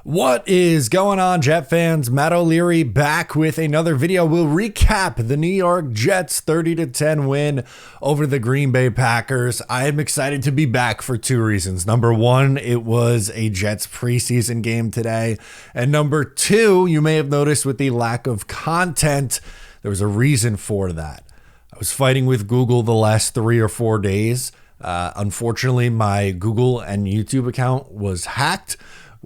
What is going on, Jet fans? Matt O'Leary back with another video. We'll recap the New York Jets 30-10 win over the Green Bay Packers. I am excited to be back for two reasons. Number one, it was a Jets preseason game today. And number two, you may have noticed with the lack of content, there was a reason for that. I was fighting with Google the last 3 or 4 days. Unfortunately, my Google and YouTube account was hacked.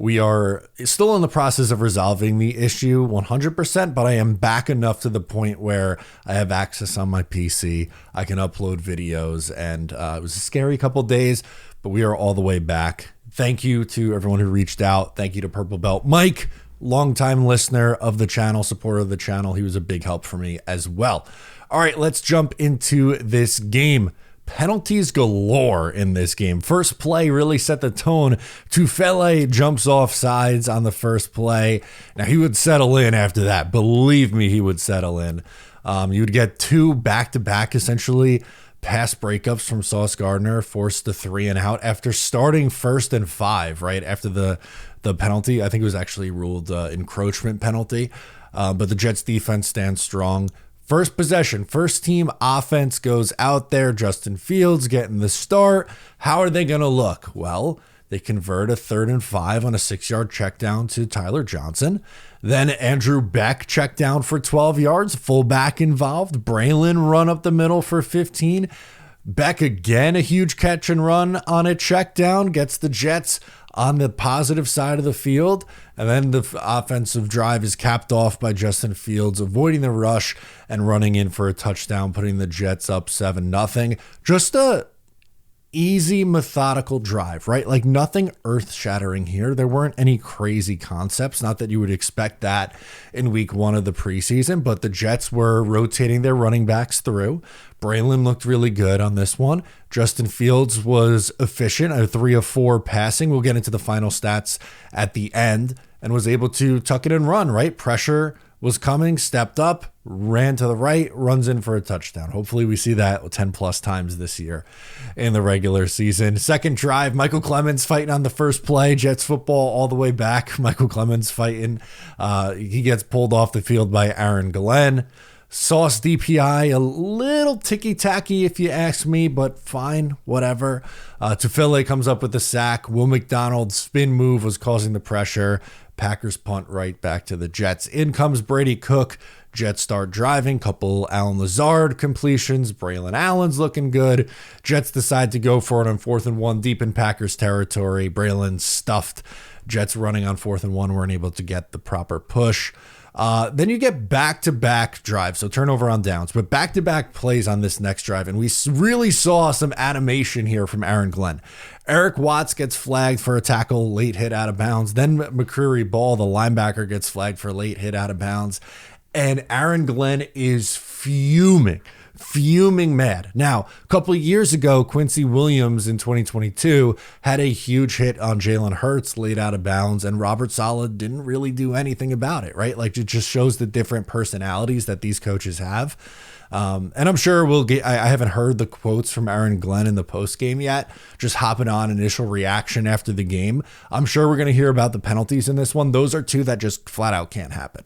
We are still in the process of resolving the issue 100%, but I am back enough to the point where I have access on my PC. I can upload videos, and it was a scary couple days, but we are all the way back. Thank you to everyone who reached out. Thank you to Purple Belt Mike, longtime listener of the channel, supporter of the channel. He was a big help for me as well. All right, let's jump into this game. Penalties galore in this game. First play really set the tone. Tufele jumps off sides on the first play. Now, he would settle in after that. Believe me, he would settle in. You would get 2 back-to-back, essentially, pass breakups from Sauce Gardner, forced to 3 and out after starting 1st and 5, right after the penalty. I think it was actually ruled encroachment penalty. But the Jets defense stands strong. First possession, first team offense goes out there. Justin Fields getting the start. How are they going to look? Well, they convert a 3rd and 5 on a 6-yard check down to Tyler Johnson. Then Andrew Beck check down for 12 yards. Fullback involved. Braylon run up the middle for 15. Beck again, a huge catch and run on a check down. Gets the Jets on the positive side of the field. And then the offensive drive is capped off by Justin Fields avoiding the rush and running in for a touchdown, putting the Jets up 7-0. Just a easy, methodical drive, right? Like nothing earth-shattering here. There weren't any crazy concepts. Not that you would expect that in week 1 of the preseason, but the Jets were rotating their running backs through. Braylon looked really good on this one. Justin Fields was efficient, a 3 of 4 passing. We'll get into the final stats at the end, and was able to tuck it and run, right? Pressure was coming, stepped up, ran to the right, runs in for a touchdown. Hopefully we see that 10 plus times this year in the regular season. Second drive, Michael Clemens fighting on the first play. Jets football all the way back. Michael Clemens fighting. He gets pulled off the field by Aaron Glenn. Sauce DPI, a little ticky-tacky if you ask me, but fine, whatever. Tufele comes up with the sack. Will McDonald's spin move was causing the pressure. Packers punt right back to the Jets. In comes Brady Cook. Jets start driving. Couple Allen Lazard completions. Braylon Allen's looking good. Jets decide to go for it on 4th and 1 deep in Packers territory. Braylon stuffed. Jets running on 4th and 1 weren't able to get the proper push. Then you get back-to-back drives, so turnover on downs, but back-to-back plays on this next drive, and we really saw some animation here from Aaron Glenn. Eric Watts gets flagged for a tackle, late hit out of bounds. Then McCreary Ball, the linebacker, gets flagged for late hit out of bounds, and Aaron Glenn is fuming mad. Now, a couple of years ago, Quincy Williams in 2022 had a huge hit on Jalen Hurts late out of bounds, and Robert Saleh didn't really do anything about it, right? Like, it just shows the different personalities that these coaches have. And I'm sure we'll get, I haven't heard the quotes from Aaron Glenn in the post game yet, just hopping on initial reaction after the game. I'm sure we're going to hear about the penalties in this one. Those are 2 that just flat out can't happen.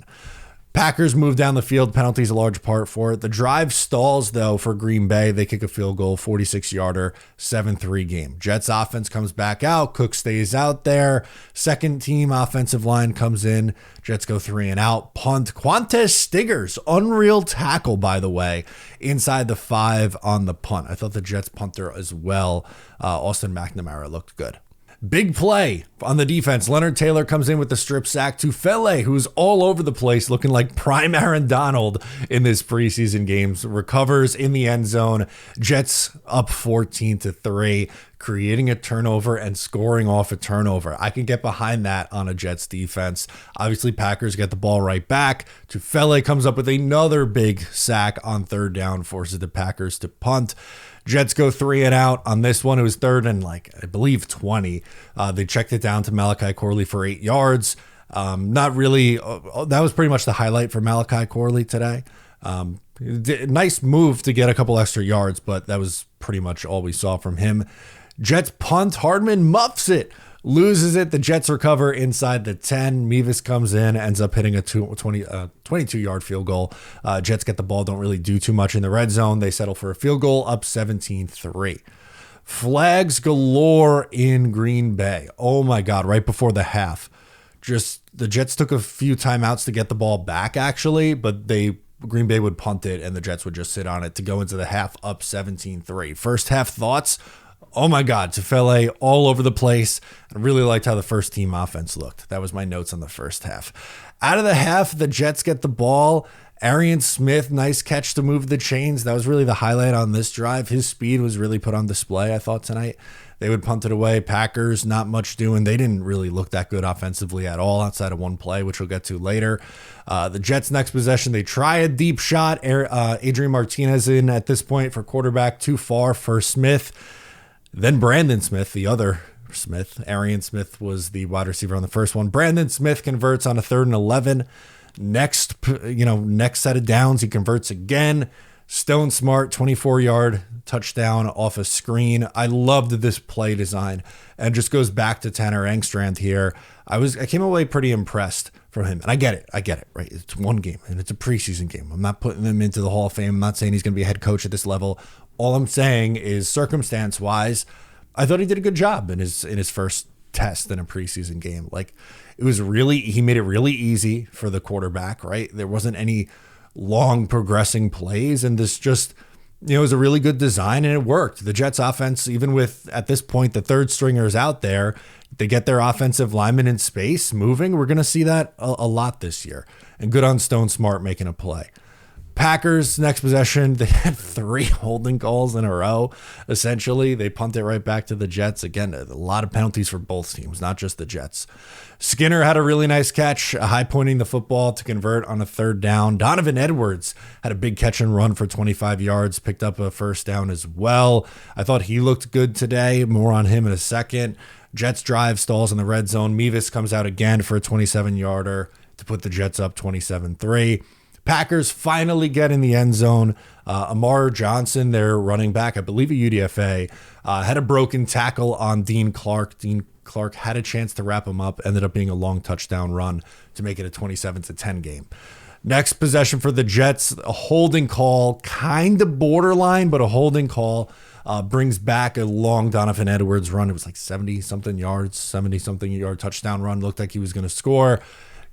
Packers move down the field. Penalties a large part for it. The drive stalls, though, for Green Bay. They kick a field goal, 46-yarder, 7-3 game. Jets offense comes back out. Cook stays out there. Second team offensive line comes in. Jets go 3 and out. Punt. Quantez Stiggers, unreal tackle, by the way, inside the 5 on the punt. I thought the Jets punter as well. Austin McNamara looked good. Big play on the defense. Leonard Taylor comes in with the strip sack. Tufele, who's all over the place, looking like prime Aaron Donald in this preseason games, recovers in the end zone. Jets up 14-3, creating a turnover and scoring off a turnover. I can get behind that on a Jets defense. Obviously, Packers get the ball right back. Tufele comes up with another big sack on 3rd down, forces the Packers to punt. Jets go 3 and out on this one. It was 3rd and I believe 20. They checked it down to Malachi Corley for 8 yards. Not really. That was pretty much the highlight for Malachi Corley today. Nice move to get a couple extra yards, but that was pretty much all we saw from him. Jets punt. Hardman muffs it loses it. The Jets recover inside the 10. Mevis comes in, ends up hitting a 22-yard field goal. Jets get the ball, don't really do too much in the red zone. They settle for a field goal, up 17-3. Flags galore in Green Bay. Oh my God, right before the half. Just the Jets took a few timeouts to get the ball back, actually, but Green Bay would punt it and the Jets would just sit on it to go into the half up 17-3. First half thoughts. Oh my God, Tefele all over the place. I really liked how the first team offense looked. That was my notes on the first half. Out of the half, the Jets get the ball. Arian Smith, nice catch to move the chains. That was really the highlight on this drive. His speed was really put on display, I thought, tonight. They would punt it away. Packers, not much doing. They didn't really look that good offensively at all outside of one play, which we'll get to later. The Jets' next possession, they try a deep shot. Adrian Martinez in at this point for quarterback, too far for Smith. Then Brandon Smith, the other Smith. Arian Smith was the wide receiver on the first one. Brandon Smith converts on a 3rd and 11. Next set of downs, he converts again. Stone Smart, 24-yard touchdown off a screen. I loved this play design, and just goes back to Tanner Engstrand here. I came away pretty impressed from him, and I get it, right? It's one game, and it's a preseason game. I'm not putting him into the Hall of Fame. I'm not saying he's going to be a head coach at this level. All I'm saying is, circumstance-wise, I thought he did a good job in his first test in a preseason game. Like, he made it really easy for the quarterback, right? There wasn't any long progressing plays, and this just, it was a really good design, and it worked. The Jets offense, even with, at this point, the third stringers out there, they get their offensive linemen in space moving. We're going to see that a lot this year, and good on Stone Smart making a play. Packers, next possession, they had 3 holding calls in a row. Essentially, they punt it right back to the Jets. Again, a lot of penalties for both teams, not just the Jets. Skinner had a really nice catch, high pointing the football to convert on a 3rd down. Donovan Edwards had a big catch and run for 25 yards, picked up a first down as well. I thought he looked good today. More on him in a second. Jets drive stalls in the red zone. Mevis comes out again for a 27-yarder to put the Jets up 27-3. Packers finally get in the end zone. Amar Johnson, their running back, I believe a UDFA, had a broken tackle on Dean Clark. Dean Clark had a chance to wrap him up, ended up being a long touchdown run to make it a 27-10 game. Next possession for the Jets, a holding call, kind of borderline, but a holding call brings back a long Donovan Edwards run. It was like 70-something yard touchdown run. Looked like he was going to score.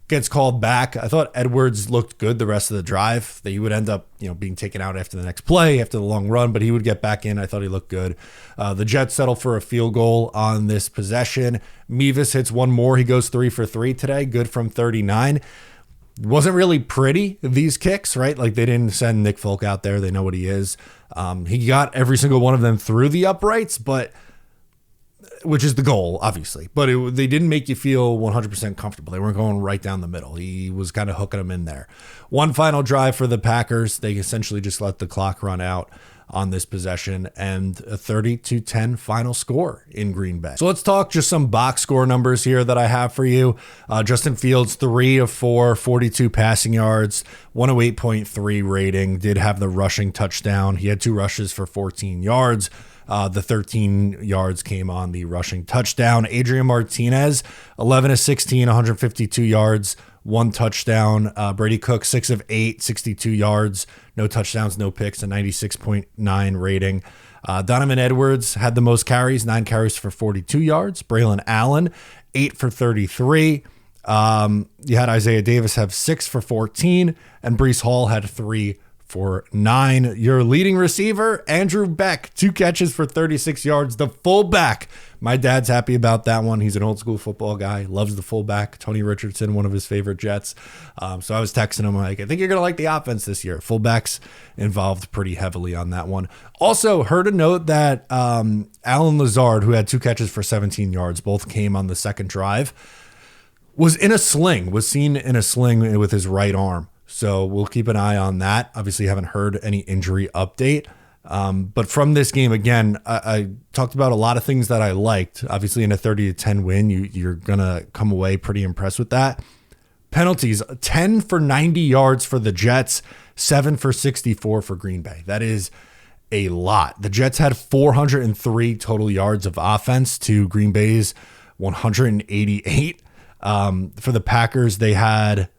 Gets called back. I thought Edwards looked good the rest of the drive. That he would end up, being taken out after the next play, after the long run, but he would get back in. I thought he looked good. The Jets settle for a field goal on this possession. Mevis hits one more. He goes 3 for 3 today. Good from 39. Wasn't really pretty, these kicks, right? Like, they didn't send Nick Folk out there. They know what he is. He got every single one of them through the uprights, which is the goal, obviously. But they didn't make you feel 100% comfortable. They weren't going right down the middle. He was kind of hooking them in there. One final drive for the Packers. They essentially just let the clock run out on this possession, and a 30-10 final score in Green Bay. So let's talk just some box score numbers here that I have for you. Justin Fields, 3 of 4, 42 passing yards, 108.3 rating, did have the rushing touchdown. He had 2 rushes for 14 yards. The 13 yards came on the rushing touchdown. Adrian Martinez, 11 of 16, 152 yards, 1 touchdown. Brady Cook, 6 of 8, 62 yards, no touchdowns, no picks, a 96.9 rating. Donovan Edwards had the most carries, 9 carries for 42 yards. Braylon Allen, 8 for 33. You had Isaiah Davis have 6 for 14, and Breece Hall had 3 for 9. Your leading receiver, Andrew Beck, 2 catches for 36 yards. The fullback, my dad's happy about that one. He's an old school football guy, loves the fullback. Tony Richardson, one of his favorite Jets. So I was texting him like, I think you're going to like the offense this year. Fullbacks involved pretty heavily on that one. Also heard a note that Alan Lazard, who had 2 catches for 17 yards, both came on the second drive, was seen in a sling with his right arm. So we'll keep an eye on that. Obviously, haven't heard any injury update. But from this game, again, I talked about a lot of things that I liked. Obviously, in a 30-10 win, you're going to come away pretty impressed with that. Penalties, 10 for 90 yards for the Jets, 7 for 64 for Green Bay. That is a lot. The Jets had 403 total yards of offense to Green Bay's 188. For the Packers, they had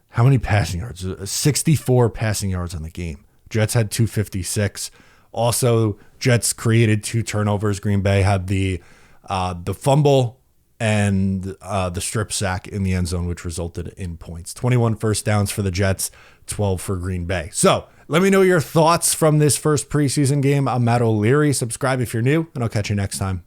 how many passing yards? 64 passing yards on the game. Jets had 256. Also, Jets created 2 turnovers. Green Bay had the fumble and the strip sack in the end zone, which resulted in points. 21 first downs for the Jets, 12 for Green Bay. So let me know your thoughts from this first preseason game. I'm Matt O'Leary. Subscribe if you're new, and I'll catch you next time.